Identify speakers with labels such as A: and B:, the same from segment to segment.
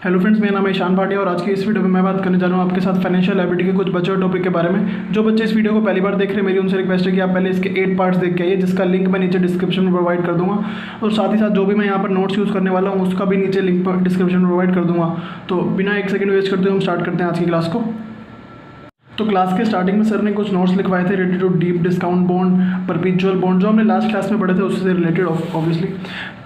A: Hello friends, मेरा नाम है ईशान भाटिया और आज की इस वीडियो में मैं बात करने जा रहा हूँ आपके साथ फाइनेंशियल एबिलिटी के कुछ बचे हुए टॉपिक के बारे में। जो बच्चे इस वीडियो को पहली बार देख रहे हैं, मेरी उनसे रिक्वेस्ट है कि आप पहले इसके 8 पार्ट्स देख के आइए, जिसका लिंक मैं नीचे डिस्क्रिप्शन में प्रोवाइड कर दूंगा। और साथ ही साथ जो भी मैं यहाँ पर नोट्स यूज़ करने वाला हूँ उसका भी नीचे लिंक डिस्क्रिप्शन में प्रोवाइड कर दूँगा। तो बिना एक सेकंड वेस्ट करते हुए हम स्टार्ट करते हैं आज की क्लास को। तो क्लास के स्टार्टिंग में सर ने कुछ नोट्स लिखवाए थे related to deep discount bond, perpetual bond, जो हमने लास्ट क्लास में पढ़े थे उससे related, obviously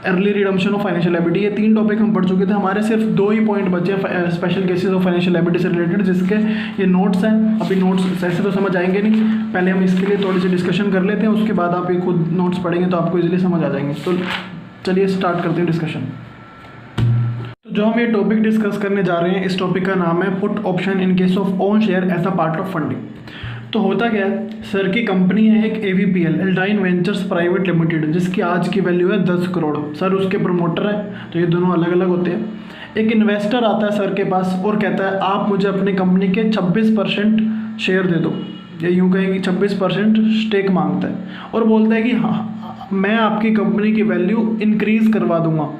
A: early redemption of financial ability. ये 3 टॉपिक हम पढ़ चुके थे। हमारे सिर्फ 2 ही पॉइंट बचे हैं special cases of financial ability से रिलेटेड, जिसके ये नोट्स हैं। अभी नोट्स ऐसे तो समझ आएंगे नहीं, पहले हम इसके लिए थोड़ी सी डिस्कशन कर लेते हैं, उसके बाद आप ये खुद नोट्स पढ़ेंगे तो आपको ईजिली समझ आ जाएंगे। तो चलिए स्टार्ट करते हैं डिस्कशन। जो हम ये टॉपिक डिस्कस करने जा रहे हैं, इस टॉपिक का नाम है put option in case of own share as a part of funding. तो होता क्या है, सर की कंपनी है एक AVPL, एल्ड्राइन वेंचर्स प्राइवेट लिमिटेड, जिसकी आज की वैल्यू है 10 करोड़। सर उसके प्रमोटर है, तो ये दोनों अलग अलग होते हैं। एक इन्वेस्टर आता है सर के पास और कहता है आप मुझे अपनी कंपनी के 26% शेयर दे दो, या यूँ कहें कि 26% स्टेक मांगता है और बोलता है कि हाँ मैं आपकी कंपनी की वैल्यू इंक्रीज़ करवा दूंगा।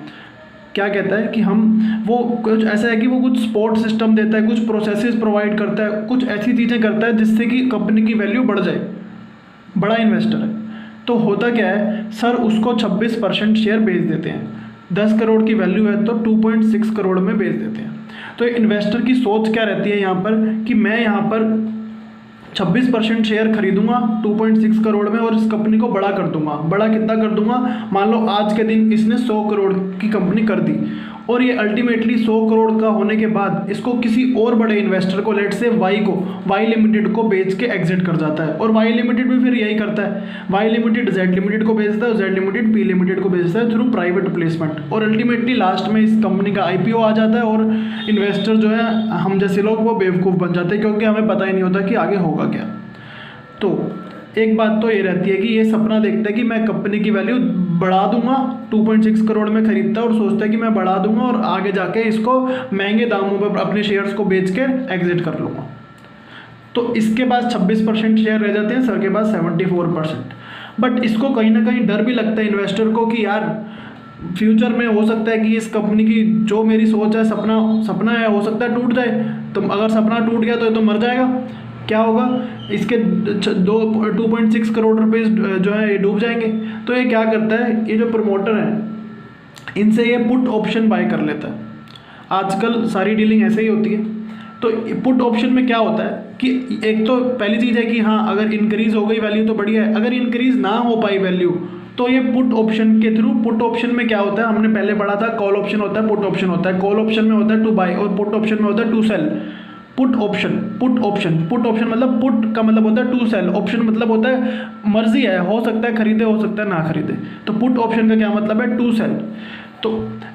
A: क्या कहता है कि हम वो कुछ ऐसा है कि वो कुछ सपोर्ट सिस्टम देता है, कुछ प्रोसेसेस प्रोवाइड करता है, कुछ ऐसी चीज़ें करता है जिससे कि कंपनी की वैल्यू बढ़ जाए। बड़ा इन्वेस्टर है। तो होता क्या है, सर उसको 26% शेयर बेच देते हैं। 10 करोड़ की वैल्यू है तो 2.6 करोड़ में बेच देते हैं। तो इन्वेस्टर की सोच क्या रहती है यहाँ पर कि मैं यहाँ पर 26% शेयर खरीदूंगा 2.6 करोड़ में और इस कंपनी को बड़ा कर दूंगा। बड़ा कितना कर दूंगा, मान लो आज के दिन इसने 100 करोड़ की कंपनी कर दी और ये अल्टीमेटली 100 करोड़ का होने के बाद इसको किसी और बड़े इन्वेस्टर को, लेट से वाई लिमिटेड को बेच के एग्जिट कर जाता है। और वाई लिमिटेड भी फिर यही करता है, वाई लिमिटेड जेड लिमिटेड को बेचता है और जेड लिमिटेड पी लिमिटेड को बेचता है थ्रू प्राइवेट प्लेसमेंट। और अल्टीमेटली लास्ट में इस कंपनी का IPO आ जाता है और इन्वेस्टर जो है, हम जैसे लोग, वो बेवकूफ़ बन जाते हैं, क्योंकि हमें पता ही नहीं होता कि आगे होगा क्या। तो एक बात तो ये रहती है कि ये सपना देखता है कि मैं कंपनी की वैल्यू बढ़ा दूंगा, 2.6 करोड़ में खरीदता है और सोचता है कि मैं बढ़ा दूंगा और आगे जाके इसको महंगे दामों पर अपने शेयर्स को बेच के एग्जिट कर लूँगा। तो इसके पास 26% शेयर रह जाते हैं, सर के पास 74%। बट इसको कहीं ना कहीं डर भी लगता है इन्वेस्टर को कि यार फ्यूचर में हो सकता है कि इस कंपनी की जो मेरी सोच है, सपना है, हो सकता है टूट जाए। तो अगर सपना टूट गया तो ये तो मर जाएगा। क्या होगा, इसके 2.6 करोड़ रुपए जो है ये डूब जाएंगे। तो ये क्या करता है, ये जो प्रमोटर है इनसे ये पुट ऑप्शन बाय कर लेता है। आजकल सारी डीलिंग ऐसे ही होती है। तो पुट ऑप्शन में क्या होता है कि एक तो पहली चीज़ है कि हाँ अगर इंक्रीज़ हो गई वैल्यू तो बढ़िया है, अगर इंक्रीज़ ना हो पाई वैल्यू तो ये पुट ऑप्शन के थ्रू, पुट ऑप्शन में क्या होता है, हमने पहले पढ़ा था, कॉल ऑप्शन होता है, पुट ऑप्शन होता है। कॉल ऑप्शन में होता है टू बाय और पुट ऑप्शन में होता है टू सेल। पुट ऑप्शन मतलब पुट का मतलब होता है टू सेल, ऑप्शन मतलब होता है मर्जी है, हो सकता है खरीदे, हो सकता है ना खरीदे। तो पुट ऑप्शन का क्या मतलब है, टू सेल। तो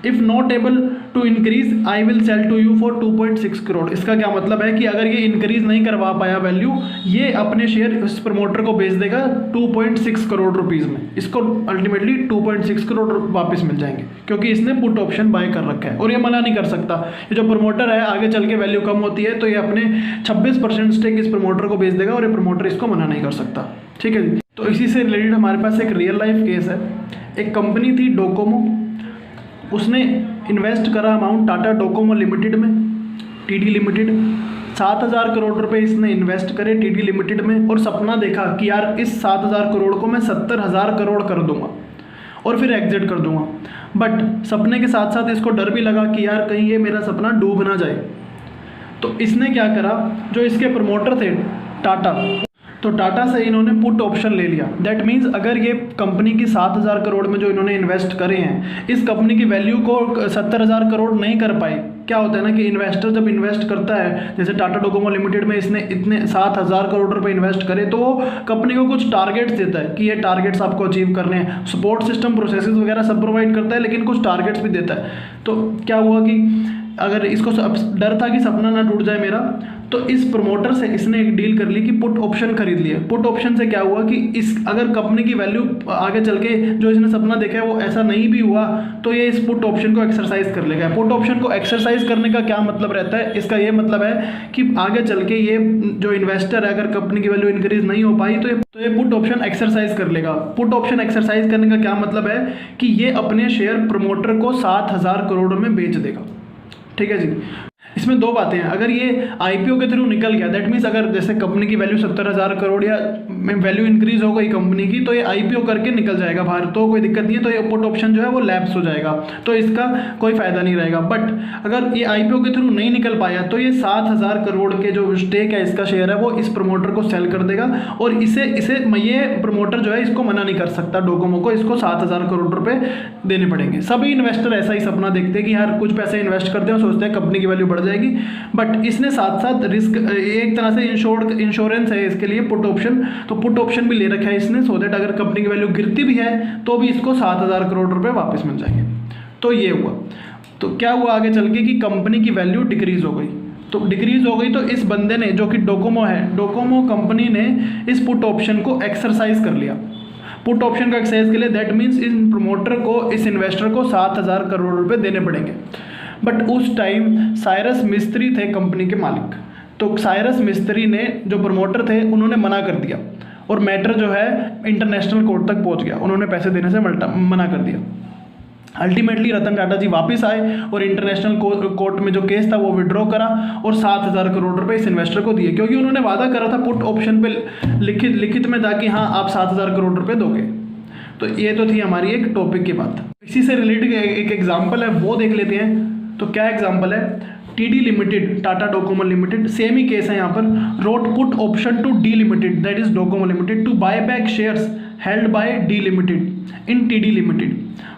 A: if not able to increase I will sell to you for 2.6 crore. इसका क्या मतलब है कि अगर ये इंक्रीज नहीं करवा पाया वैल्यू, ये अपने शेयर इस प्रमोटर को बेच देगा 2.6 करोड़ रुपीज़ में। इसको अल्टीमेटली 2.6 करोड़ वापस मिल जाएंगे, क्योंकि इसने पुट ऑप्शन बाय कर रखा है और ये मना नहीं कर सकता। ये जो प्रमोटर है, आगे चल के वैल्यू कम होती है तो ये अपने 26% स्टेक इस प्रमोटर को बेच देगा और ये प्रमोटर इसको मना नहीं कर सकता। ठीक है जी। तो इसी से रिलेटेड हमारे पास एक रियल लाइफ केस है। एक कंपनी थी डोकोमो, उसने इन्वेस्ट करा अमाउंट टाटा डोकोमो लिमिटेड में, TD लिमिटेड। 7,000 करोड़ रुपए इसने इन्वेस्ट करे TD लिमिटेड में और सपना देखा कि यार इस 7,000 करोड़ को मैं 70,000 करोड़ कर दूंगा और फिर एग्जिट कर दूंगा। बट सपने के साथ साथ इसको डर भी लगा कि यार कहीं ये मेरा सपना डूब ना जाए। तो इसने क्या करा, जो इसके प्रमोटर थे टाटा, तो टाटा से इन्होंने पुट ऑप्शन ले लिया। दैट मीन्स अगर ये कंपनी की 7,000 करोड़ में जो इन्होंने इन्वेस्ट करे हैं, इस कंपनी की वैल्यू को 70,000 करोड़ नहीं कर पाए, क्या होता है ना कि इन्वेस्टर जब इन्वेस्ट करता है, जैसे टाटा डोकोमो लिमिटेड में इसने इतने 7,000 करोड़ रुपए इन्वेस्ट करे, तो वो कंपनी को कुछ टारगेट्स देता है कि ये टारगेट्स आपको अचीव करने हैं। सपोर्ट सिस्टम, प्रोसेसेस वगैरह सब प्रोवाइड करता है, लेकिन कुछ टारगेट्स भी देता है। तो क्या हुआ कि अगर इसको डर था कि सपना ना टूट जाए मेरा, तो इस प्रमोटर से इसने एक डील कर ली कि पुट ऑप्शन खरीद लिए। पुट ऑप्शन से क्या हुआ कि इस अगर कंपनी की वैल्यू आगे चल के जो इसने सपना देखा है वो ऐसा नहीं भी हुआ, तो ये इस पुट ऑप्शन को एक्सरसाइज कर लेगा। पुट ऑप्शन को एक्सरसाइज करने का क्या मतलब रहता है, इसका ये मतलब है कि आगे चल के ये जो इन्वेस्टर है, अगर कंपनी की वैल्यू इंक्रीज नहीं हो पाई तो ये पुट ऑप्शन एक्सरसाइज कर लेगा। पुट ऑप्शन एक्सरसाइज करने का क्या मतलब है कि ये अपने शेयर प्रमोटर को 7,000 करोड़ में बेच देगा। ठीक है जी। इसमें दो बातें हैं, अगर ये आईपीओ के थ्रू निकल गया, दैट मीन्स अगर जैसे कंपनी की वैल्यू 70,000 करोड़ या वैल्यू इंक्रीज हो गई कंपनी की, तो ये आईपीओ करके निकल जाएगा बाहर, तो कोई दिक्कत नहीं है, तो ये पुट ऑप्शन जो है वो लैप्स हो जाएगा, तो इसका कोई फायदा नहीं रहेगा। बट अगर ये आईपीओ के थ्रू नहीं निकल पाया तो ये 7,000 करोड़ के जो स्टेक है, इसका शेयर है, वो इस प्रमोटर को सेल कर देगा, और इसे ये प्रमोटर जो है इसको मना नहीं कर सकता डोकोमो को, इसको 7,000 करोड़ रुपए देने पड़ेंगे। सभी इन्वेस्टर ऐसा ही सपना देखते हैं कि यार कुछ पैसे इन्वेस्ट करते हैं, सोचते हैं कंपनी की वैल्यू बढ़ जाएगी, बट इसने साथ साथ रिस्क, एक तरह से इंश्योरेंस है इसके लिए पुट ऑप्शन, तो पुट ऑप्शन भी ले रखा है इसने, सो दैट अगर कंपनी की वैल्यू गिरती भी है तो भी इसको 7,000 करोड़ रुपए वापस मिल जाएंगे। तो ये हुआ। तो क्या हुआ आगे चल के कि कंपनी की वैल्यू डिक्रीज हो गई, तो डिक्रीज हो गई तो इस बंदे ने, जो कि डोकोमो है, डोकोमो कंपनी ने इस पुट ऑप्शन को एक्सरसाइज कर लिया। पुट ऑप्शन का एक्सरसाइज के लिए दैट मीन्स इन प्रमोटर को, इस इन्वेस्टर को 7,000 करोड़ रुपए देने पड़ेंगे। बट उस टाइम साइरस मिस्त्री थे कंपनी के मालिक, तो साइरस मिस्त्री ने, जो प्रमोटर थे, उन्होंने मना कर दिया, और मैटर जो है इंटरनेशनल कोर्ट तक पहुंच गया, उन्होंने पैसे देने से मना कर दिया। अल्टीमेटली रतन टाटा जी वापस आए और इंटरनेशनल कोर्ट में जो केस था वो विड्रॉ करा, और 7,000 करोड़ रुपए इस इन्वेस्टर को दिए, क्योंकि उन्होंने वादा करा था पुट ऑप्शन पे लिखित में था कि हाँ आप 7,000 करोड़ रुपए दोगे। तो ये तो थी हमारी एक टॉपिक की बात। इसी से रिलेटेड एक एग्जाम्पल है, वो देख लेते हैं। तो क्या एग्जाम्पल है, TD limited, Tata Docomo limited, same ही केस है यहाँ पर, wrote put option to D limited, that is Docomo limited, to buy back shares held by D limited in TD limited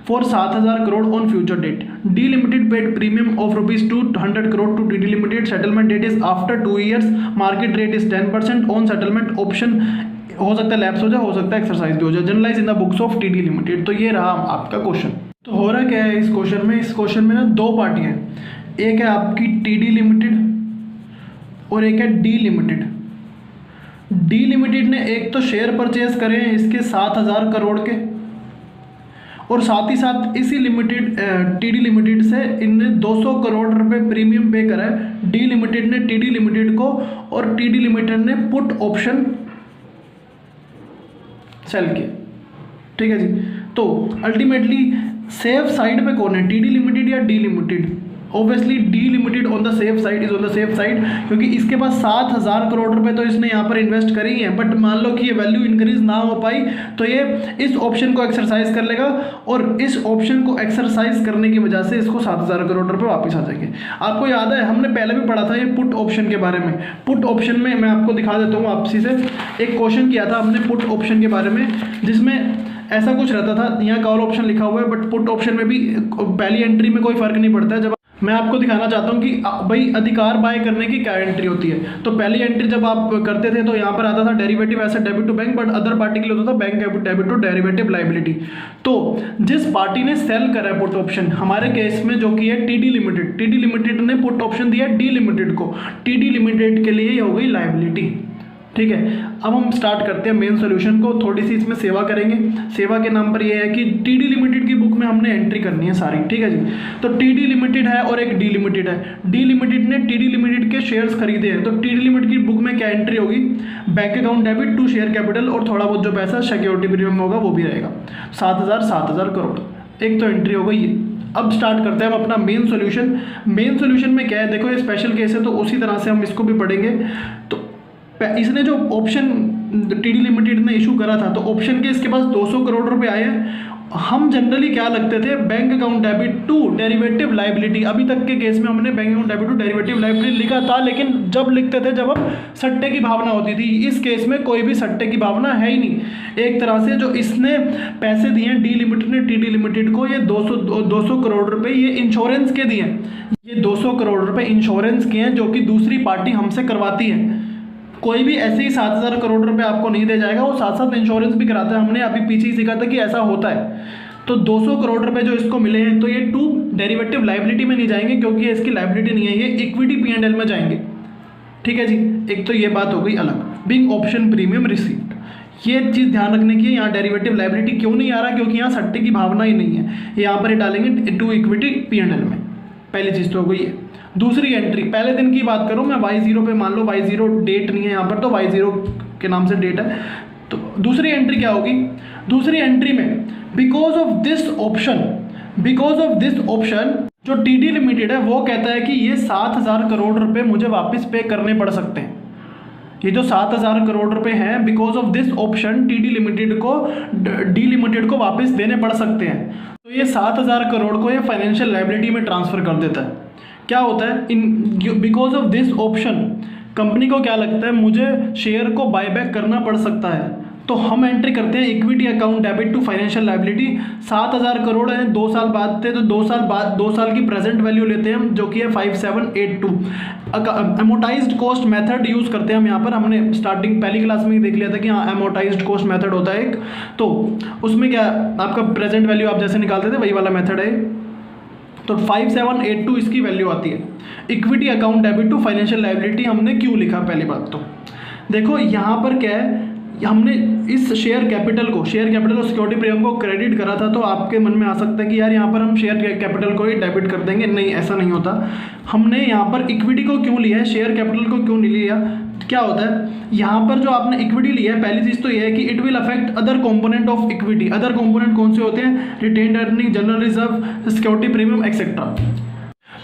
A: for 7,000 crore on future date. D limited paid premium of ₹200 crore to TD limited, settlement date is after 2 years, market rate is 10% on settlement, option हो सकता है lapse हो जाए, हो सकता है exercise भी हो जाए, generalise in the books of TD limited. तो ये रहा आपका क्वेश्चन। तो हो रहा क्या है इस क्वेश्चन में, इस क्वेश्चन में ना दो पार्टियां हैं, एक है आपकी टीडी लिमिटेड और एक है डी लिमिटेड। डी लिमिटेड ने एक तो शेयर परचेज करे हैं इसके 7,000 करोड़ के, और साथ ही साथ इसी टीडी लिमिटेड से इनने 200 करोड़ रुपए प्रीमियम पे करा है, डी लिमिटेड ने टीडी लिमिटेड को, और टीडी लिमिटेड ने पुट ऑप्शन सेल किया। ठीक है जी। तो अल्टीमेटली सेफ साइड पे कौन है, टीडी लिमिटेड या D limited? Obviously D limited on the safe side, is on the safe side, क्योंकि इसके पास 7,000 करोड़ रुपए तो इसने यहाँ पर इन्वेस्ट करे ही हैं, बट मान लो कि ये वैल्यू इंक्रीज ना हो पाई तो ये इस ऑप्शन को एक्सरसाइज कर लेगा, और इस ऑप्शन को एक्सरसाइज करने की वजह से इसको 7,000 करोड़ रुपए वापस आ जाएंगे। आपको याद है हमने पहले भी पढ़ा था ये पुट ऑप्शन के बारे में। पुट ऑप्शन में मैं आपको दिखा देता हूँ आपसी से, एक क्वेश्चन किया था हमने पुट ऑप्शन के बारे में, जिसमें ऐसा कुछ रहता था, यहाँ कॉल ऑप्शन लिखा हुआ है, बट पुट ऑप्शन में भी पहली एंट्री में कोई फर्क नहीं पड़ता है। जब मैं आपको दिखाना चाहता हूँ कि भाई अधिकार बाय करने की क्या एंट्री होती है, तो पहली एंट्री जब आप करते थे तो यहाँ पर आता था derivative asset debit to bank, but other party के लिए होता था bank debit to derivative liability. तो जिस पार्टी ने सेल करा है पुट ऑप्शन, हमारे केस में जो कि है टीडी लिमिटेड, टीडी लिमिटेड ने पुट ऑप्शन दिया डी लिमिटेड को, टीडी लिमिटेड के लिए हो गई लायबिलिटी। ठीक है, अब हम स्टार्ट करते हैं मेन सोल्यूशन को, थोड़ी सी इसमें सेवा करेंगे। सेवा के नाम पर ये है कि टीडी लिमिटेड की बुक में हमने एंट्री करनी है सारी। ठीक है जी। तो टीडी लिमिटेड है और एक डी लिमिटेड है, डी लिमिटेड ने टीडी लिमिटेड के शेयर्स खरीदे हैं, तो टीडी लिमिटेड की बुक में क्या एंट्री होगी, bank account debit to share capital, और थोड़ा बहुत जो पैसा सिक्योरिटी प्रीमियम होगा वो भी रहेगा, 7,000 करोड़, एक तो एंट्री हो गई है। अब स्टार्ट करते हैं हम अपना मेन सोल्यूशन। मेन सोल्यूशन में क्या है, देखो ये स्पेशल केस है तो उसी तरह से हम इसको भी पढ़ेंगे। तो इसने जो ऑप्शन टीडी लिमिटेड ने इशू करा था, तो ऑप्शन के इसके पास 200 करोड़ रुपए आए हैं। हम जनरली क्या लगते थे, bank account debit to derivative liability. अभी तक के केस में हमने bank account debit to derivative liability लिखा था, लेकिन जब लिखते थे जब अब सट्टे की भावना होती थी। इस केस में कोई भी सट्टे की भावना है ही नहीं। एक तरह से जो इसने पैसे दिए हैं डी लिमिटेड ने टीडी लिमिटेड को, ये 200 करोड़ रुपए ये इंश्योरेंस के दिए हैं। ये 200 करोड़ रुपए इंश्योरेंस के हैं जो कि दूसरी पार्टी हमसे करवाती है। कोई भी ऐसे ही 7,000 करोड़ रुपए आपको नहीं दे जाएगा, वो साथ साथ इंश्योरेंस भी कराता है। हमने अभी पीछे ही सीखा था कि ऐसा होता है। तो 200 करोड़ रुपए जो इसको मिले हैं, तो ये टू डेरिवेटिव लायबिलिटी में नहीं जाएंगे क्योंकि ये इसकी लायबिलिटी नहीं है, ये इक्विटी P&L में जाएंगे। ठीक है जी। एक तो ये बात हो गई अलग, बिंग ऑप्शन प्रीमियम रिसीव्ड। ये चीज़ ध्यान रखने की है, यहाँ डेरिवेटिव लायबिलिटी क्यों नहीं आ रहा, क्योंकि यहाँ सट्टे की भावना ही नहीं है। यहाँ पर ये डालेंगे टू इक्विटी P&L में। पहली चीज़ तो हो गई है। दूसरी एंट्री, पहले दिन की बात करूं मैं, Y0 पे मान लो Y0 डेट नहीं है यहाँ पर, तो Y0 के नाम से डेट है। तो दूसरी एंट्री क्या होगी, दूसरी एंट्री में बिकॉज ऑफ दिस ऑप्शन जो टीडी लिमिटेड है वो कहता है कि ये 7,000 करोड़ रुपए मुझे वापस पे करने पड़ सकते हैं। ये जो 7,000 करोड़ रुपए हैं, because of this option T D limited को वापस देने पड़ सकते हैं। तो ये 7,000 करोड़ को ये फाइनेंशियल लायबिलिटी में ट्रांसफर कर देता है। क्या होता है, in because of this option company को क्या लगता है, मुझे शेयर को बायबैक करना पड़ सकता है। तो हम एंट्री करते हैं equity account debit to financial liability. 7,000 crore है, 2 साल बाद थे, तो 2 साल बाद 2 साल की प्रेजेंट वैल्यू लेते हैं हम, जो कि है 5782। अमोटाइज्ड कॉस्ट मेथड यूज़ करते हैं हम यहाँ पर। हमने स्टार्टिंग पहली क्लास में ही देख लिया था कि हाँ अमोटाइज्ड कॉस्ट मेथड होता है एक, तो उसमें क्या आपका प्रेजेंट वैल्यू आप जैसे निकालते थे वही वाला मेथड है। तो 5782 इसकी वैल्यू आती है। Equity account debit to financial liability हमने क्यों लिखा, पहली बात तो देखो यहाँ पर क्या है, हमने इस शेयर कैपिटल और सिक्योरिटी प्रीमियम को क्रेडिट करा था। तो आपके मन में आ सकता है कि यार यहाँ पर हम शेयर कैपिटल को ही डेबिट कर देंगे। नहीं, ऐसा नहीं होता। हमने यहाँ पर इक्विटी को क्यों लिया है, शेयर कैपिटल को क्यों नहीं लिया। क्या होता है यहाँ पर जो आपने इक्विटी लिया है, पहली चीज़ तो ये है कि it will affect other component of equity. Other component कौन से होते हैं, retained earning, general reserve, security premium etcetera.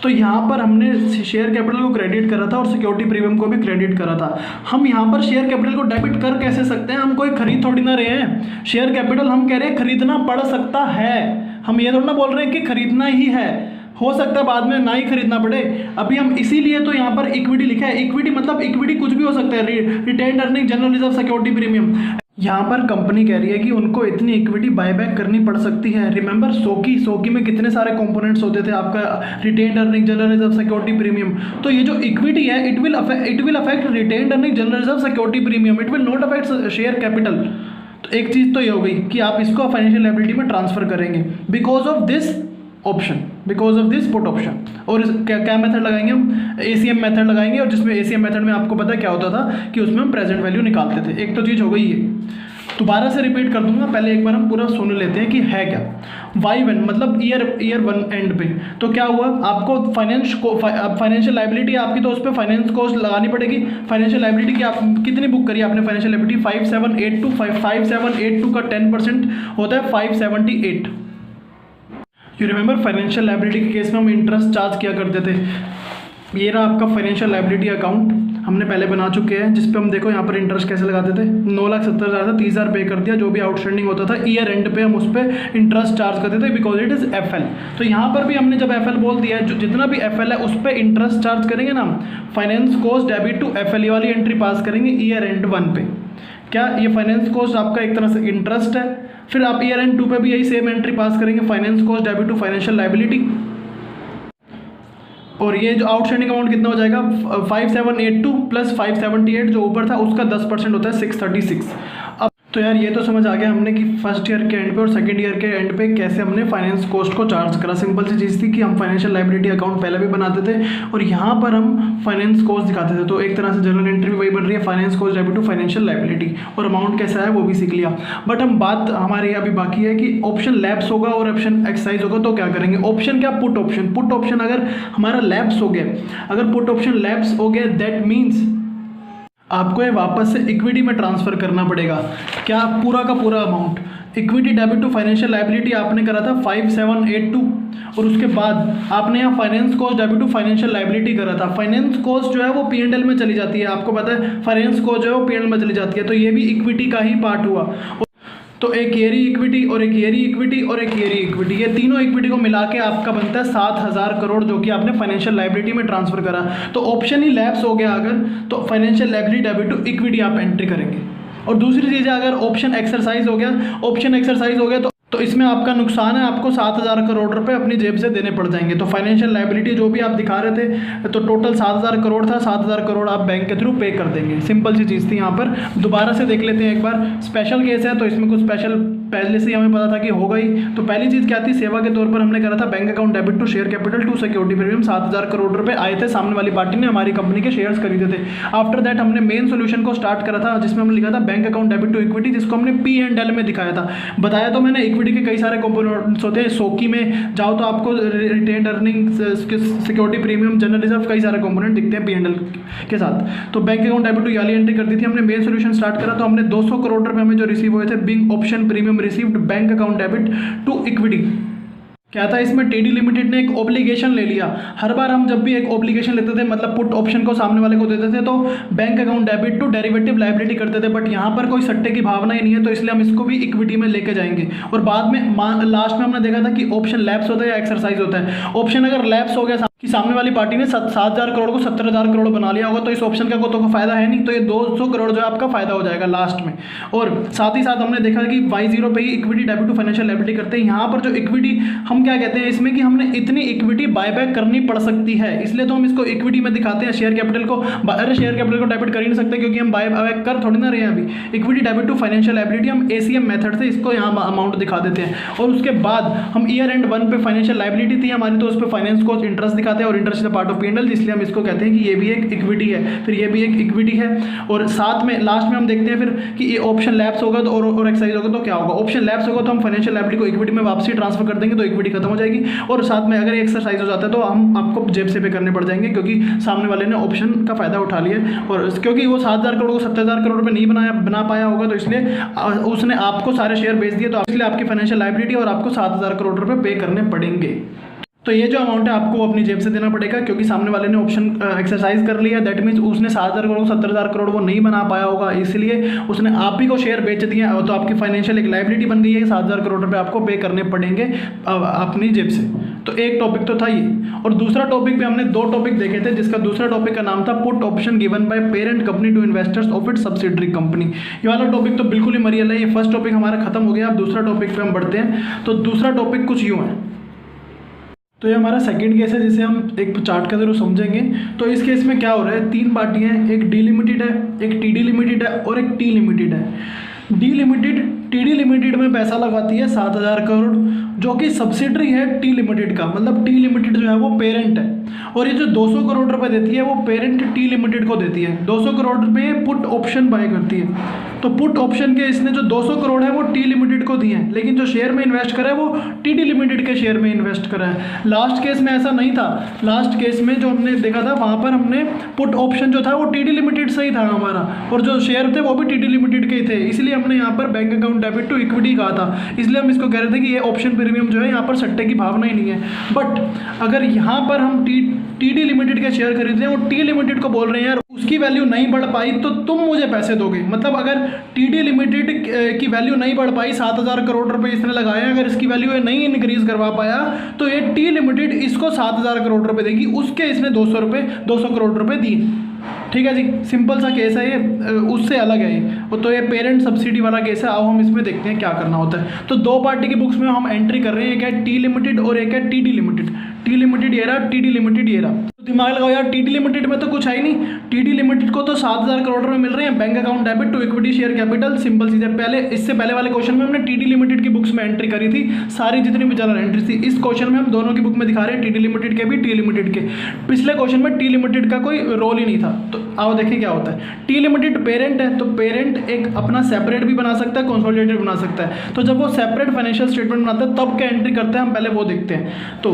A: तो यहाँ पर हमने शेयर कैपिटल को क्रेडिट करा था और सिक्योरिटी प्रीमियम को भी क्रेडिट करा था। हम यहाँ पर शेयर कैपिटल को डेबिट कर कैसे सकते हैं, हम कोई खरीद थोड़ी ना रहे हैं। शेयर कैपिटल हम कह रहे हैं खरीदना पड़ सकता है, हम ये थोड़ा ना बोल रहे हैं कि खरीदना ही है, हो सकता है बाद में ना ही खरीदना पड़े। अभी हम इसीलिए तो यहाँ पर इक्विटी लिखा है। इक्विटी मतलब इक्विटी कुछ भी हो सकता है, retained earning, general reserve, security premium. यहाँ पर कंपनी कह रही है कि उनको इतनी इक्विटी बायबैक करनी पड़ सकती है। रिमेंबर सोकी में कितने सारे कंपोनेंट्स होते थे, आपका retained earning, general reserve, security premium. तो ये जो इक्विटी है it will affect retained earning, general reserve, security premium, it will not affect share capital. तो एक चीज़ तो ये हो गई कि आप इसको फाइनेंशियल लायबिलिटी में ट्रांसफर करेंगे because of this option, because of this put option. और क्या मेथड लगाएंगे हम, एसीएम मेथड लगाएंगे। और जिसमें एसीएम मेथड में आपको पता है क्या होता था कि उसमें हम प्रेजेंट वैल्यू निकालते थे। एक तो चीज़ हो गई ये, दोबारा से रिपीट कर दूंगा, पहले एक बार हम पूरा सुन लेते हैं कि है क्या। Y1 मतलब ईयर 1 एंड पे। तो क्या हुआ, आपको फाइनेंशियल लायबिलिटी आपकी, तो उस पर फाइनेंस कॉस्ट लगानी पड़ेगी। फाइनेंशियल लायबिलिटी की आप कितनी बुक करी आपने, फाइनेंशियल लायबिलिटी 5782 का 10% होता है 578। यू रिमेंबर फाइनेंशियल लायबिलिटी के केस में हम इंटरेस्ट चार्ज किया करते थे। ये रहा आपका फाइनेंशियल लायबिलिटी अकाउंट, हमने पहले बना चुके हैं, जिस पे हम देखो यहाँ पर इंटरेस्ट कैसे लगाते थे। 9,70,000 था, 30,000 पे कर दिया, जो भी आउटस्टैंडिंग होता था ईयर एंड पे हम उस पर इंटरेस्ट चार्ज करते थे बिकॉज इट इज़ FL। तो यहाँ पर भी हमने जब FL बोल दिया है, जो जितना भी FL है उस पर इंटरेस्ट चार्ज करेंगे ना, finance cost debit to FL, ये वाली एंट्री पास करेंगे ईयर एंड 1 पे। क्या ये फाइनेंस कॉस्ट आपका एक तरह से इंटरेस्ट है। फिर आप ईयर एंड 2 पे भी यही सेम एंट्री पास करेंगे, finance cost debit to financial liability. और ये जो आउटस्टैंडिंग अमाउंट कितना हो जाएगा, 5782 प्लस 578 जो ऊपर था उसका 10% होता है 636। अब तो यार ये तो समझ आ गया हमने कि फर्स्ट ईयर के एंड पे और सेकंड ईयर के एंड पे कैसे हमने फाइनेंस कॉस्ट को चार्ज करा। सिंपल सी चीज़ थी कि हम फाइनेंशियल लायबिलिटी अकाउंट पहले भी बनाते थे और यहाँ पर हम फाइनेंस कॉस्ट दिखाते थे। तो एक तरह से जनरल एंट्री वही बन रही है, finance cost debit to financial liability, और अमाउंट कैसा है वो भी सीख लिया। बट हम बात हमारी अभी बाकी है कि ऑप्शन लैप्स होगा और ऑप्शन एक्सरसाइज होगा, तो क्या करेंगे। ऑप्शन क्या, पुट ऑप्शन अगर हमारा लैप्स हो गया, अगर पुट ऑप्शन लैप्स हो गया दैट मीन्स आपको ये वापस से इक्विटी में ट्रांसफ़र करना पड़ेगा। क्या, पूरा का पूरा amount. Equity debit to financial liability आपने करा था 5782 और उसके बाद आपने यहाँ finance cost debit to financial liability करा था। फाइनेंस कॉस्ट जो है वो P&L में चली जाती है, आपको पता है फाइनेंस कॉस्ट जो है वो P&L में चली जाती है। तो ये भी इक्विटी का ही पार्ट हुआ। तो एक येरी इक्विटी और एक येरी इक्विटी और एक येरी इक्विटी, ये तीनों इक्विटी को मिला के आपका बनता है 7,000 करोड़, जो कि आपने फाइनेंशियल लायबिलिटी में ट्रांसफर करा। तो ऑप्शन ही लैप्स हो गया अगर, तो financial liability debit to equity आप एंट्री करेंगे। और दूसरी चीज़ है, अगर ऑप्शन एक्सरसाइज हो गया, तो इसमें आपका नुकसान है, आपको 7,000 करोड़ रुपए अपनी जेब से देने पड़ जाएंगे। तो फाइनेंशियल लायबिलिटी जो भी आप दिखा रहे थे, तो टोटल 7,000 करोड़ था, 7,000 करोड़ आप बैंक के थ्रू पे कर देंगे। सिंपल सी चीज़ थी। यहाँ पर दोबारा से देख लेते हैं एक बार। स्पेशल केस है तो इसमें कुछ स्पेशल पहले से ही हमें पता था कि होगा ही। तो पहली चीज़ क्या थी, सेवा के तौर पर हमने करा था bank account debit to share capital to security premium. 7,000 crore रुपए आए थे, सामने वाली पार्टी ने हमारी कंपनी के शेयर्स खरीदे थे। आफ्टर दैट हमने मेन सोल्यूशन को स्टार्ट करा था, जिसमें हमने लिखा था bank account debit to equity, जिसको हमने P&L में दिखाया था। बताया तो मैंने इक्विटी के कई सारे कंपोनेंट्स होते हैं। सोकी में जाओ तो आपको retained earning, security premium, general reserve, कई सारे कंपोनेंट दिखते हैं P&L के साथ। तो बैंक अकाउंट डेबिट टू याली एंट्री कर दी थी हमने। मेन सोल्यूशन स्टार्ट करा तो हमने 200 करोड़ रुपए हमें जो रिसीव हुए थे, big option premium received bank account debit to equity. क्या था इसमें, टीडी लिमिटेड ने एक ऑब्लिगेशन ले लिया। हर बार हम जब भी एक ऑब्लिगेशन लेते थे, मतलब पुट ऑप्शन को सामने वाले को देते थे, तो bank account debit to derivative liability करते थे। बट यहाँ पर कोई सट्टे की भावना ही नहीं है, तो इसलिए हम इसको भी इक्विटी में लेके जाएंगे। और बाद में लास्ट में हमने देखा था कि ऑप्शन लैप्स होता है या एक्सरसाइज होता है। ऑप्शन अगर लैप्स हो गया कि सामने वाली पार्टी ने 7,000 करोड़ को 70,000 करोड़ बना लिया होगा, तो इस ऑप्शन का कोई फायदा है नहीं, तो ये 200 करोड़ जो है आपका फायदा हो जाएगा लास्ट में। और साथ ही साथ हमने देखा कि Y0 पे ही equity debit to financial liability करते हैं। यहाँ पर जो इक्विटी हम क्या कहते हैं इसमें, कि हमने इतनी इक्विटी बायबैक करनी पड़ सकती है, इसलिए तो हम इसको इक्विटी में दिखाते हैं। शेयर कैपिटल को, अरे शेयर कैपिटल को डेबिट कर ही नहीं सकते क्योंकि हम बायबैक कर थोड़ी ना रहे हैं अभी। Equity debit to financial liability हम ACM मेथड से इसको यहाँ अमाउंट दिखा देते हैं। और उसके बाद हम ईयर एंड 1 पे फाइनेंशियल लायबिलिटी थी हमारी, तो उस पर फाइनेंस को इंटरेस्ट दिखाते हैं, और इंटरेस्ट पार्ट ऑफ P&L, इसलिए हम इसको कहते हैं कि ये भी एक इक्विटी है, फिर ये भी एक इक्विटी है। और साथ में लास्ट में हम देखते हैं फिर कि ये ऑप्शन लैप्स होगा तो और एक्सरसाइज होगा तो क्या होगा। ऑप्शन लैप्स होगा तो हम फाइनेंशियल लायबिलिटी को इक्विटी में वापसी ट्रांसफर कर देंगे, तो इक्विटी खत्म हो जाएगी। और साथ में अगर एक्सरसाइज हो जाता है तो हम आपको जेब से पे करने पड़ जाएंगे, क्योंकि सामने वाले ने ऑप्शन का फायदा उठा लिया, और क्योंकि वो 7,000 करोड़ को 70,000 करोड़ रुपये नहीं बना पाया होगा, तो इसलिए उसने आपको सारे शेयर बेच दिए, तो इसलिए आपकी फाइनेंशियल लायबिलिटी और आपको 7,000 करोड़ रुपये पे करने पड़ेंगे। तो ये जो अमाउंट है आपको अपनी जेब से देना पड़ेगा, क्योंकि सामने वाले ने ऑप्शन एक्सरसाइज कर लिया। दैट मीन्स उसने 7,000 करोड़ 70,000 करोड़ वो नहीं बना पाया होगा, इसलिए उसने आप ही को शेयर बेच दिए, तो आपकी फाइनेंशियल एक लायबिलिटी बन गई है। 7,000 करोड़ रुपए आपको पे करने पड़ेंगे अपनी जेब से। तो एक टॉपिक तो था ये, और दूसरा टॉपिक पे हमने 2 टॉपिक देखे थे, जिसका दूसरा टॉपिक का नाम था put option given by parent company to investors of its subsidiary company. ये वाला टॉपिक तो बिल्कुल ही मरियल है, ये फर्स्ट टॉपिक हमारा खत्म हो गया। अब दूसरा टॉपिक पे हम बढ़ते हैं। तो दूसरा टॉपिक कुछ यूँ है, तो ये हमारा सेकंड केस है, जिसे हम एक चार्ट के जरूर समझेंगे। तो इस केस में क्या हो रहा है, 3 पार्टियां हैं, एक डी लिमिटेड है, एक टीडी लिमिटेड है और एक टी लिमिटेड है। डी लिमिटेड टीडी लिमिटेड में पैसा लगाती है 7,000 करोड़, जो कि सब्सिडरी है टी लिमिटेड का, मतलब टी लिमिटेड जो है वो पेरेंट है। और ये जो 200 करोड़ रुपए देती है वो पेरेंट टी लिमिटेड को देती है। 200 करोड़ रुपए पुट ऑप्शन बाय करती है। तो पुट ऑप्शन के इसने जो 200 करोड़ है वो टी लिमिटेड को दिए हैं, लेकिन जो शेयर में इन्वेस्ट करा है वो टीडी लिमिटेड के शेयर में इन्वेस्ट करा है। लास्ट केस में ऐसा नहीं था। लास्ट केस में जो हमने देखा था वहाँ पर हमने पुट ऑप्शन जो था वो टीडी लिमिटेड से ही था हमारा, और जो शेयर थे वो भी टीडी लिमिटेड के ही थे। इसलिए हमने यहाँ पर bank account debit to equity कहा था। इसलिए हम इसको कह रहे थे कि ये ऑप्शन प्रीमियम जो है यहाँ पर सट्टे की भावना ही नहीं है। बट अगर यहाँ पर हम टीडी लिमिटेड के शेयर खरीद रहे हैं और टी लिमिटेड को बोल रहे हैं यार उसकी वैल्यू नहीं बढ़ पाई तो तुम मुझे पैसे दोगे, मतलब अगर टीडी लिमिटेड की वैल्यू नहीं बढ़ पाई, 7,000 करोड़ रुपए इसने लगाए, अगर इसकी वैल्यू नहीं इंक्रीज करवा पाया तो ये टी लिमिटेड इसको 7,000 करोड़ रुपए देगी, उसके इसने 200 करोड़ रुपए दिए। ठीक है जी, सिंपल सा केस है ये, उससे अलग है ये। तो ये पेरेंट सब्सिडी वाला केस है। आओ हम इसमें देखते हैं क्या करना होता है। तो 2 पार्टी की बुक्स में हम एंट्री कर रहे हैं, एक है टी लिमिटेड और एक है टीडी लिमिटेड। टी लिमिटेड ये रहा, टीडी लिमिटेड ये रहा। तो दिमाग लगाओ यार, टीडी लिमिटेड में तो कुछ है ही नहीं। टीडी लिमिटेड को तो 7,000 करोड़ रुपए मिल रहे हैं, bank account debit to equity share capital, simple चीज़ है। पहले इससे पहले वाले क्वेश्चन में हमने टीडी लिमिटेड की बुक्स में एंट्री करी थी, सारी जितनी भी जनरल एंट्री थी। इस क्वेश्चन में हम दोनों की बुक में दिखा रहे हैं, टीडी लिमिटेड के भी टी लिमिटेड के। पिछले क्वेश्चन में टी लिमिटेड का कोई रोल ही नहीं था। तो आओ देखिए क्या होता है। टी लिमिटेड पेरेंट है, तो पेरेंट एक अपना सेपरेट भी बना सकता है, कंसोलिडेटेड बना सकता है। तो जब वो सेपरेट फाइनेंशियल स्टेटमेंट बनाता है तब क्या एंट्री करते हैं हम पहले वो देखते हैं। तो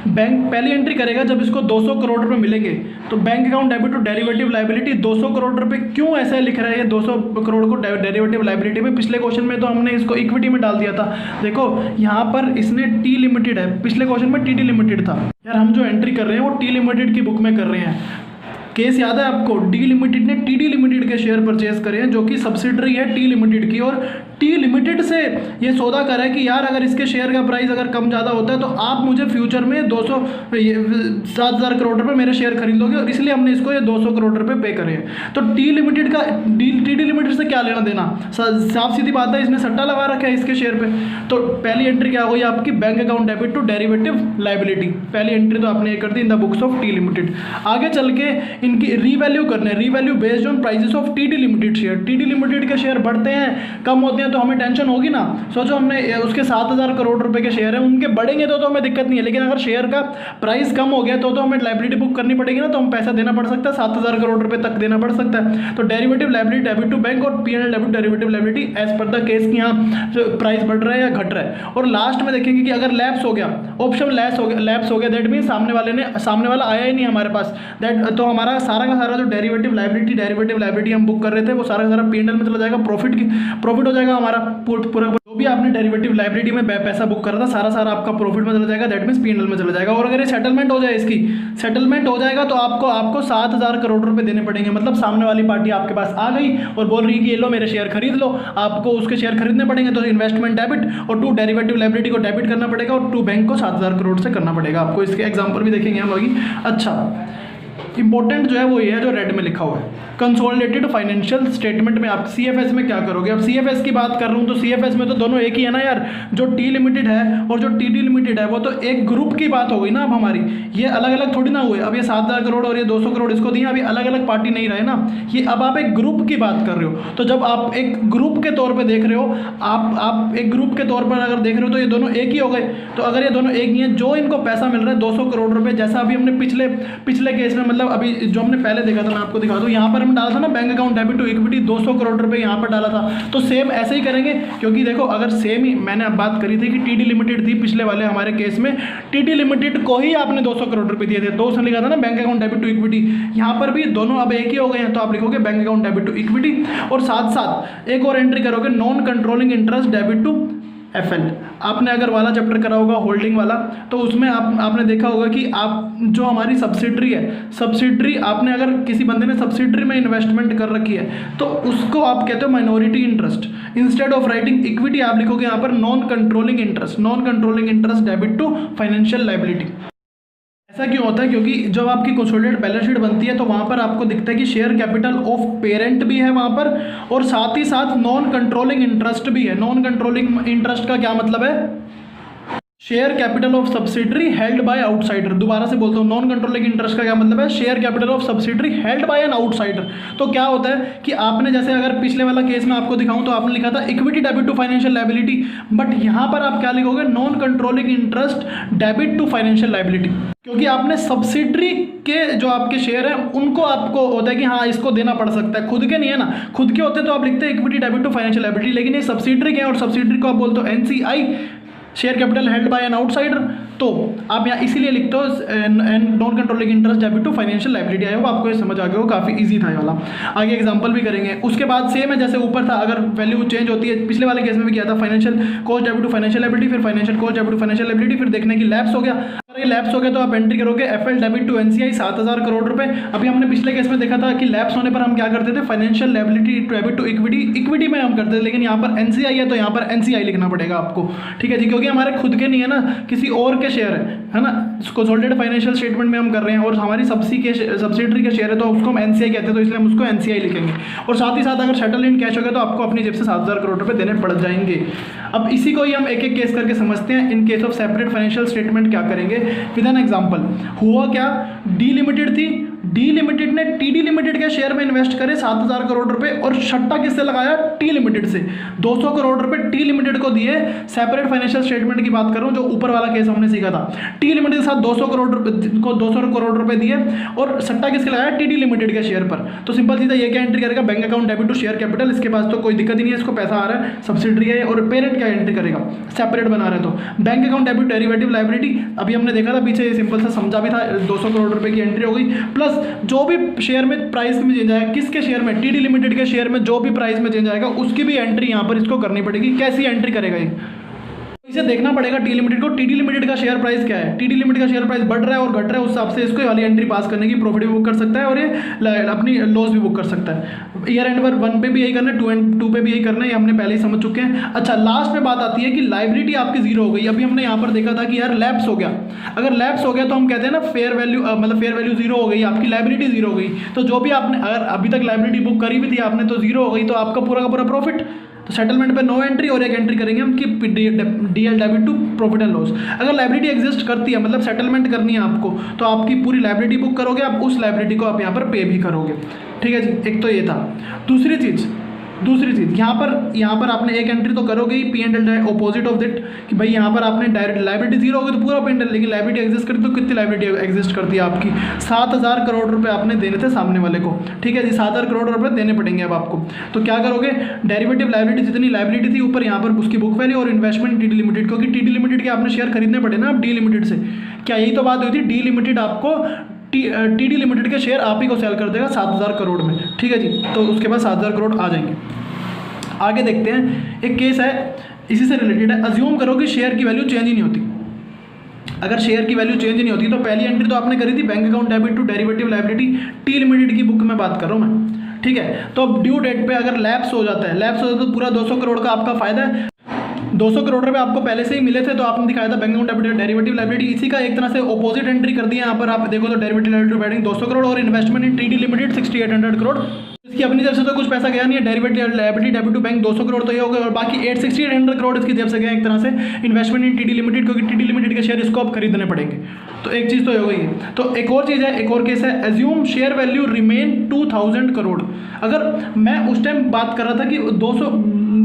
A: बैंक पहली एंट्री करेगा जब इसको 200 करोड़ रुपए मिलेंगे, तो bank account debit to derivative liability 200 crore रुपए क्यों ऐसा लिख रहा है, 200 करोड़ को डेरिवेटिव लायबिलिटी में। पिछले क्वेश्चन में तो हमने इसको इक्विटी में डाल दिया था। देखो यहाँ पर इसने टी लिमिटेड है, पिछले क्वेश्चन में टीडी लिमिटेड था। यार हम जो एंट्री कर रहे हैं वो टी लिमिटेड की बुक में कर रहे हैं। केस याद है आपको, डी लिमिटेड ने टीडी लिमिटेड के शेयर परचेज करे हैं, जो कि सब्सिडरी है टी लिमिटेड की, और टी लिमिटेड से ये सौदा करा है कि यार अगर इसके शेयर का प्राइस अगर कम ज़्यादा होता है तो आप मुझे फ्यूचर में 7,000 करोड़ रुपए मेरे शेयर खरीदोगे, और इसलिए हमने इसको ये 200 करोड़ रुपए पे करे हैं। तो टी लिमिटेड का टीडी लिमिटेड से क्या लेना देना, साफ सीधी बात है, इसने सट्टा लगा रखा है इसके शेयर पे। तो पहली एंट्री क्या होगी आपकी, bank account debit to derivative liability. पहली एंट्री तो आपने ये कर दी in the books of T limited. आगे चल के इनकी रीवैल्यू करने, revalue based on prices of TD limited share. TD limited के शेयर बढ़ते हैं कम होते हैं तो हमें टेंशन होगी ना। सोचो हमने उसके 7,000 करोड़ रुपए के शेयर हैं, उनके बढ़ेंगे तो हमें दिक्कत नहीं है, लेकिन अगर शेयर का प्राइस कम हो गया तो हमें लायबिलिटी बुक करनी पड़ेगी ना, तो हम पैसा देना पड़ सकता है, 7,000 करोड़ रुपए तक देना पड़ सकता है। तो derivative liability debit to bank और P&L debit derivative liability as per the case की यहाँ प्राइस बढ़ रहा है या घट रहा है। और लास्ट में देखेंगे कि अगर लैप्स हो गया, ऑप्शन लैप्स हो गया, दैट मीन सामने वाला आया ही नहीं हमारे पास, दैट तो हमारा सारा का सारा जो डेरिवेटिव लायबिलिटी हम बुक कर रहे थे वो सारा का सारा P&L में चला जाएगा, प्रॉफिट हो जाएगा हमारा पूरा भी आपने डेरिवेटिव लायबिलिटी में पैसा बुक करा था सारा आपका प्रॉफिट में चला जाएगा, दैट मीन्स P&L में चला जाएगा। और अगर ये सेटलमेंट हो जाए, इसकी सेटलमेंट हो जाएगा तो आपको 7,000 करोड़ रुपए देने पड़ेंगे। मतलब सामने वाली पार्टी आपके पास आ गई और बोल रही है कि ये लो मेरे शेयर खरीद लो, आपको उसके शेयर खरीदने पड़ेंगे। तो इन्वेस्टमेंट डेबिट और टू डेरिवेटिव लायबिलिटी को डेबिट करना पड़ेगा और टू बैंक को 7,000 करोड़ से करना पड़ेगा आपको। इसके एग्जाम्पल भी देखेंगे हम अभी। अच्छा, इंपॉर्टेंट जो है वो ये है जो रेड में लिखा हुआ है, कंसोलिडेटेड फाइनेंशियल स्टेटमेंट में आप CFS में क्या करोगे। अब CFS की बात कर रहा हूँ तो CFS में तो दोनों एक ही है ना यार, जो T लिमिटेड है और जो TD लिमिटेड है वो तो एक ग्रुप की बात हो गई ना। अब हमारी ये अलग अलग थोड़ी ना हुए, अब ये 7,000 करोड़ और ये 200 करोड़ इसको दिए, अभी अलग अलग पार्टी नहीं रहे ना, ये अब आप एक ग्रुप की बात कर रहे हो। तो जब आप एक ग्रुप के तौर पर देख रहे हो, आप एक ग्रुप के तौर पर अगर देख रहे हो तो ये दोनों एक ही हो गए। तो अगर ये दोनों एक ही हैं, जो इनको पैसा मिल रहा है 200 करोड़ रुपये, जैसा अभी हमने पिछले केस में, मतलब अभी जो हमने पहले देखा था, मैं आपको दिखा दूँ, यहाँ पर हम डाला था ना bank account debit to equity 200 crore रुपए यहाँ पर डाला था। तो सेम ऐसे ही करेंगे, क्योंकि देखो अगर सेम ही मैंने अब बात करी थी कि TD लिमिटेड थी पिछले वाले हमारे केस में, TD लिमिटेड को ही आपने 200 करोड़ रुपए दिए थे, तो उसने लिखा था ना bank account debit to equity. यहाँ पर भी दोनों अब एक ही हो गए हैं, तो आप लिखोगे bank account debit to equity और साथ साथ एक और एंट्री करोगे, non controlling interest debit to FL। आपने अगर वाला चैप्टर करा होगा होल्डिंग वाला, तो उसमें आपने देखा होगा कि आप जो हमारी सब्सिडरी है, सब्सिडरी आपने अगर किसी बंदे ने सब्सिडरी में इन्वेस्टमेंट कर रखी है तो उसको आप कहते हो minority interest. Instead of writing equity आप लिखोगे यहाँ पर non controlling interest debit to financial liability. ऐसा क्यों होता है, क्योंकि जब आपकी कंसोलिडेटेड बैलेंस शीट बनती है तो वहाँ पर आपको दिखता है कि शेयर कैपिटल ऑफ पेरेंट भी है वहाँ पर, और साथ ही साथ नॉन कंट्रोलिंग इंटरेस्ट भी है। नॉन कंट्रोलिंग इंटरेस्ट का क्या मतलब है, share capital of subsidiary held by outsider. दोबारा से बोलता हूँ, नॉन कंट्रोलिंग इंटरेस्ट का क्या मतलब है, share capital of subsidiary held by an outsider. तो क्या होता है कि आपने जैसे अगर पिछले वाला केस में आपको दिखाऊं तो आपने लिखा था equity debit to financial liability, but यहाँ पर आप क्या लिखोगे, non controlling interest debit to financial liability, क्योंकि आपने सब्सिडरी के जो आपके शेयर हैं उनको आपको होता है कि हाँ इसको देना पड़ सकता है, खुद के नहीं है ना। खुद के होते तो आप लिखते हैं equity debit to financial liability, लेकिन ये सब्सिडरी के हैं और सब्सिडरी को आप बोलते हो NCI, share capital held by an outsider. तो आप यहाँ इसीलिए लिखते हो non controlling interest debit to financial liability. आया वो आपको ये समझ आ गया हो, काफ़ी इजी था ये वाला। आगे एग्जांपल भी करेंगे। उसके बाद सेम है जैसे ऊपर था, अगर वैल्यू चेंज होती है, पिछले वाले केस में भी किया था, financial cost debit to financial liability, फिर financial cost debit to financial liability, फिर देखने की लैप्स हो गया। अगर ये लैप्स हो गया तो आप एंट्री करोगे FL debit to NCI 7,000 crore रुपए। अभी हमने पिछले केस में देखा था कि लैप्स होने पर हम क्या करते थे, financial liability debit to equity में हम करते थे, लेकिन यहाँ पर NCI है तो यहाँ पर NCI लिखना पड़ेगा आपको, ठीक है जी, क्योंकि हमारे खुद के नहीं है ना, किसी और के शेयर है ना। कंसोलिडेटेड फाइनेंशियल स्टेटमेंट में हम कर रहे हैं और हमारी सब्सिडरी के शेयर है तो उसको हम NCI कहते हैं, तो इसलिए हम उसको NCI लिखेंगे। और साथ ही साथ अगर सेटल इन कैश हो गया तो आपको अपनी जेब से 7,000 करोड़ रुपए देने पड़ जाएंगे। अब इसी को ही हम एक एक केस करके समझते हैं। इन case of separate financial statement क्या करेंगे, विद एन एग्जांपल। हुआ क्या, D लिमिटेड थी, D लिमिटेड ने TD लिमिटेड के शेयर में इन्वेस्ट करे 7,000 करोड़ रुपए, और सट्टा किससे लगाया, T लिमिटेड से 200 करोड़ रुपए T लिमिटेड को दिए। सेपरेट फाइनेंशियल स्टेटमेंट की बात करूं जो ऊपर वाला केस हमने सीखा था, T लिमिटेड के साथ 200 करोड़ रुपए दिए और सट्टा किसके लगाया, TD लिमिटेड के शेयर पर। तो सिंपल सीधा ये क्या एंट्री करेगा, bank account debit to share capital. इसके पास तो कोई दिक्कत ही नहीं है, इसको पैसा आ रहा है, सब्सिडरी है, और पेरेंट क्या एंट्री करेगा, सेपरेट बना रहे तो bank account debit derivative liability. अभी हमने देखा था पीछे, सिंपल सा समझा भी था, 200 करोड़ रुपए की एंट्री हो गई, प्लस जो भी शेयर में प्राइस में चेंज आएगा, किसके शेयर में, TD लिमिटेड के शेयर में जो भी प्राइस में चेंज आएगा उसकी भी एंट्री यहाँ पर इसको करनी पड़ेगी। कैसी एंट्री करेगा ये, इसे देखना पड़ेगा T लिमिटेड को, TD लिमिटेड का शेयर प्राइस क्या है, TD लिमिटेड का शेयर प्राइस बढ़ रहा है और घट रहा है, उस हिसाब से इसको वाली एंट्री पास करने की प्रॉफिट भी बुक कर सकता है और ये अपनी लॉस भी बुक कर सकता है। ईयर एंड पर 1 पे भी यही करना है, 2 पे भी यही करना है, ये हमने पहले ही समझ चुके हैं। अच्छा, लास्ट में बात आती है कि लायबिलिटी आपकी जीरो हो गई। अभी हमने यहाँ पर देखा था कि यार लैप्स हो गया, अगर लैप्स हो गया तो हम कहते हैं ना फेयर वैल्यू, मतलब फेयर वैल्यू जीरो हो गई, आपकी लायबिलिटी जीरो हो गई। तो जो भी आपने अगर अभी तक लायबिलिटी बुक करी भी थी आपने तो जीरो हो गई, तो आपका पूरा का पूरा प्रॉफिट। तो सेटलमेंट पे नो एंट्री, और एक एंट्री करेंगे हम कि DL debit to profit and loss. अगर लायबिलिटी एग्जिस्ट करती है, मतलब सेटलमेंट करनी है आपको, तो आपकी पूरी लायबिलिटी बुक करोगे, आप उस लायबिलिटी को आप यहाँ पर पे भी करोगे, ठीक है जी। एक तो ये था। दूसरी चीज़ यहाँ पर आपने एक एंट्री तो करोगे ही, P&L ऑपोजिट ऑफ दैट, कि भाई यहाँ पर आपने डायरेक्ट लायबिलिटी जीरो होगी तो पूरा P&L, लेकिन लायबिलिटी एग्जिस्ट करती तो कितनी लायबिलिटी एग्जिस्ट करती है आपकी, 7,000 करोड़ रुपए आपने देने थे सामने वाले को, ठीक है जी। 7,000 करोड़ रुपए देने पड़ेंगे अब आपको। तो क्या करोगे, डेरिवेटिव लायबिलिटी जितनी लायबिलिटी थी ऊपर यहाँ पर उसकी बुक वैल्यू, और इन्वेस्टमेंट TD लिमिटेड, क्योंकि TD लिमिटेड के आपने शेयर खरीदने पड़े ना अब D लिमिटेड से। क्या यही तो बात हुई थी, D लिमिटेड आपको TD लिमिटेड के शेयर आप ही को सेल कर देगा 7,000 करोड़ में, ठीक है जी। तो उसके बाद 7,000 करोड़ आ जाएंगे। आगे देखते हैं, एक केस है इसी से रिलेटेड है। अज्यूम करो कि शेयर की वैल्यू चेंज ही नहीं होती। अगर शेयर की वैल्यू चेंज नहीं होती तो पहली एंट्री तो आपने करी थी bank account debit to derivative liability T limited की बुक में बात कर रहा हूँ मैं, ठीक है। तो अब ड्यू डेट पे अगर लैप्स हो जाता है तो पूरा 200 करोड़ का आपका फायदा है। 200 करोड़ रुपए आपको पहले से ही मिले थे तो आपने दिखाया था bank account debit derivative liability, इसी का एक तरह से ऑपोजिट एंट्री कर दिया। यहाँ पर आप देखो तो डेरिवेटिव लायबिलिटी 200 करोड़ और इन्वेस्टमेंट इन टीडी लिमिटेड 6800 करोड़। इसकी अपनी जेब से तो कुछ पैसा गया नहीं है। Derivative liability debit to bank 200 crore तो ये हो गए और बाकी 6800 करोड़ इसकी जेब से गए एक तरह से इन्वेस्टमेंट इन टीडी लिमिटेड, क्योंकि टीडी लिमिटेड के शेयर इसको अब खरीदने पड़ेंगे। तो एक चीज़ तो हो गई है। तो एक और चीज़ है, एक और केस है, assume share value remain 2000 crore. अगर मैं उस टाइम बात कर रहा था कि 200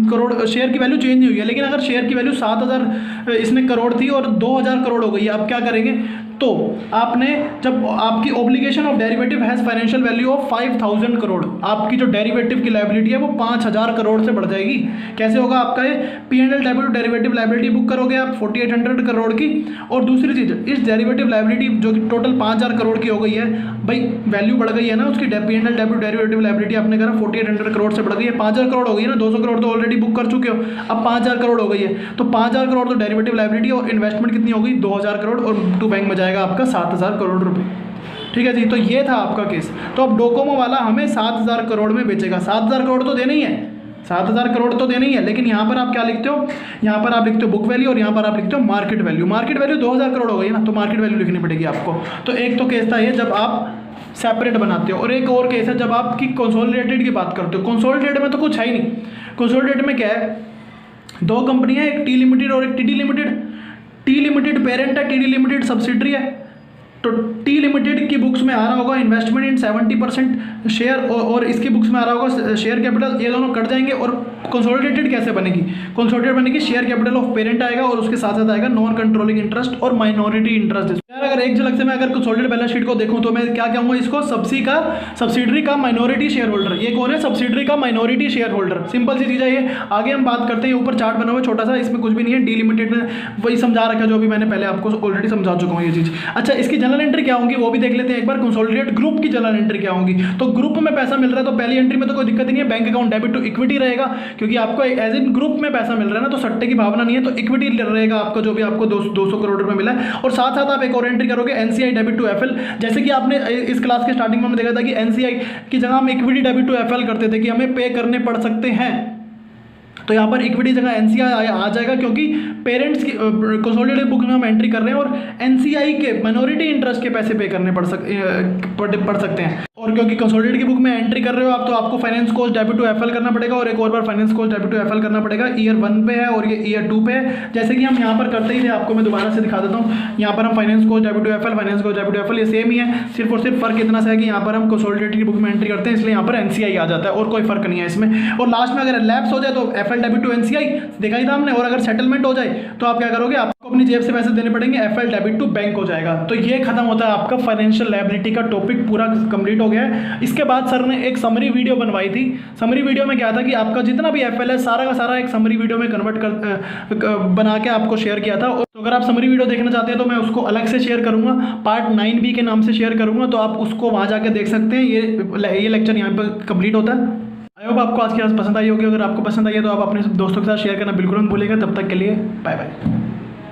A: करोड़ शेयर की वैल्यू चेंज नहीं हुई है, लेकिन अगर शेयर की वैल्यू 7000 इसमें करोड़ थी और 2000 करोड़ हो गई है, अब क्या करेंगे? तो आपने जब आपकी obligation of derivative has financial value of 5000 crore, आपकी जो डेरिवेटिव की लायबिलिटी है वो 5000 करोड़ से बढ़ जाएगी। कैसे होगा आपका ये? P&L debit derivative liability book करोगे आप 4800 करोड़ की। और दूसरी चीज़, इस डेरिवेटिव लायबिलिटी जो कि टोटल 5000 करोड़ की हो गई है, भाई वैल्यू बढ़ गई है ना उसकी। P&L डेबिट डेरिवेटिव लायबिलिटी आपने करा 4800 करोड़ से बढ़ गई है, 5000 करोड़ हो गई है ना। 200 करोड़ तो ऑलरेडी बुक कर चुके हो, अब 5000 करोड़ हो गई है। तो 5000 करोड़ तो डेरिवेटिव लायबिलिटी और इन्वेस्टमेंट कितनी हो गई? 2000 करोड़ और टू बैंक में जाएगा आपका 7000 करोड़ रुपए। ठीक है जी, तो ये था आपका केस। तो अब डोकोमो वाला हमें 7000 करोड़ में बेचेगा। 7000 करोड़ तो देना ही है, 7000 करोड़ तो देना ही है, लेकिन यहाँ पर आप क्या लिखते हो? यहाँ पर आप लिखते हो बुक वैल्यू और यहाँ पर आप लिखते हो market value. Market value 2000 crore हो गई ना, तो मार्केट वैल्यू लिखनी पड़ेगी आपको। तो एक तो केस था ये जब आप सेपरेट बनाते हो, और एक और केस है जब आपकी कंसोलिडेटेड की बात करते हो। कंसोलिडेटेड में तो कुछ है ही नहीं। कंसोलिडेटेड में क्या है? दो कंपनियां, एक टी लिमिटेड और एक TD limited. T limited parent है, टीडी लिमिटेड सब्सिडरी है। तो टी लिमिटेड की बुक्स में आ रहा होगा इन्वेस्टमेंट इन 70% शेयर और इसकी बुक्स में आ रहा होगा शेयर कैपिटल, ये दोनों कट जाएंगे। और कंसोलिडेटेड कैसे बनेगी? कंसोलिडेटेड बनेगी शेयर कैपिटल ऑफ पेरेंट आएगा और उसके साथ साथ आएगा नॉन कंट्रोलिंग इंटरेस्ट और माइनॉरिटी इंटरेस्ट। यार अगर एक झलक से मैं अगर कंसोलिडेटेड बैलेंस शीट को देखूं तो मैं क्या कहूँगा इसको? सब्सिडरी का माइनॉरिटी शेयर होल्डर। ये कौन है? सब्सिडरी का माइनॉरिटी शेयर होल्डर। सिंपल सी चीज़ है ये। आगे हम बात करते हैं। ऊपर चार्ट बना हुआ छोटा सा, इसमें कुछ भी नहीं है। डी लिमिटेड में वही समझा रखा जो भी मैंने पहले आपको ऑलरेडी समझा चुका हूँ ये चीज़। अच्छा, इसकी जनरल एंट्री क्या होंगी वो भी देख लेते हैं एक बार। कंसोलिडेटेड ग्रुप की जनरल एंट्री क्या होंगी? तो ग्रुप में पैसा मिल रहा है तो पहली एंट्री में तो कोई दिक्कत नहीं है, bank account debit to equity रहेगा, क्योंकि आपको एज इन ग्रुप में पैसा मिल रहा है ना, तो सट्टे की भावना नहीं है, तो इक्विटी रहेगा आपका जो भी आपको 200 करोड़ रुपए मिला है। और साथ साथ आप एक और एंट्री करोगे एनसीआई डेबिट टू एफएल। जैसे कि आपने इस क्लास के स्टार्टिंग में हमने देखा था कि एनसीआई की जगह हम इक्विटी डेबिट टू एफएल करते थे कि हमें पे करने पड़ सकते हैं, तो यहाँ पर इक्विटी जगह एनसीआई आ जाएगा, क्योंकि पेरेंट्स की कंसोलिडेटेड बुक में हम एंट्री कर रहे हैं और एनसीआई के माइनॉरिटी इंटरेस्ट के पैसे पे करने पड़ सकते हैं। और क्योंकि कंसोलिडेटेड की बुक में एंट्री कर रहे हो आप, तो आपको finance cost debit to FL करना पड़ेगा और एक और बार finance cost debit to FL करना पड़ेगा। ईयर 1 पे है और ये ईयर 2 पे है। जैसे कि हम यहाँ पर करते ही थे, आपको मैं दोबारा से दिखा देता हूँ। यहाँ पर हम finance cost debit to FL, finance cost debit to FL ये सेम ही है, सिर्फ और सिर्फ फर्क इतना सा है कि यहाँ पर हम कंसोलिडेटेड की बुक में एंट्री करते हैं, इसलिए यहाँ पर एनसीआई आ जाता है और कोई फर्क नहीं है इसमें। और लास्ट में अगर लैप्स हो जाए तो एफएल डेबिट टू एनसीआई देखा ही था हमने। और अगर सेटलमेंट हो जाए तो आप क्या करोगे? आपको अपनी जेब से पैसे देने पड़ेंगे, एफएल डेबिट टू बैंक हो जाएगा। तो ये खत्म होता है आपका फाइनेंशियल लायबिलिटी का टॉपिक, पूरा कंप्लीट हो गया है। इसके बाद सर ने एक समरी वीडियो बनवाई थी। समरी वीडियो में क्या था कि आपका जितना भी एफएल है सारा का सारा एक समरी वीडियो में कन्वर्ट कर बना के आपको शेयर किया था। तो अगर आप समरी वीडियो देखना चाहते हैं तो मैं उसको अलग से शेयर करूंगा, पार्ट 9B के नाम से शेयर करूंगा, तो आप उसको वहां जाके देख सकते हैं। ये लेक्चर यहाँ पर कंप्लीट होता है। आई होप आपको आज की क्लास पसंद आई होगी। अगर आपको पसंद आई है तो आप अपने दोस्तों के साथ शेयर करना बिल्कुल मत भूलिएगा। तब तक के लिए बाय बाय।